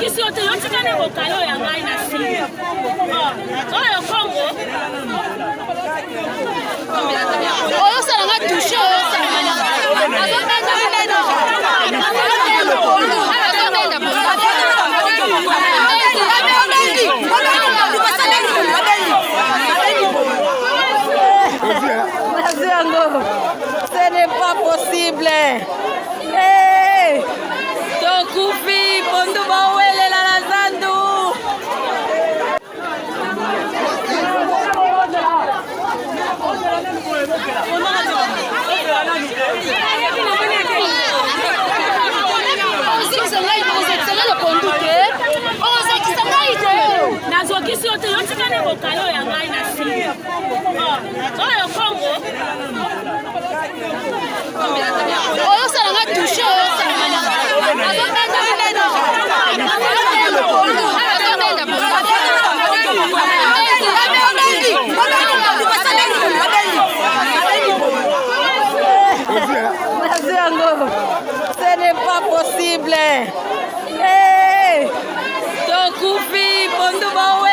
nazokisi yo te yo tikane bokalo ya ngai na sili oyo Kongo oyo salanga touche oyo ce n'est pas possible. Hey, Tokufi, Pondu Bawele la Lazandu. nazokisi yo te yo tikane bokalo ya ngai na sili oyo Kongo oyo salanga touche oyo ce n'est pas possible. Hey, Tokufi, Pondu Bawele.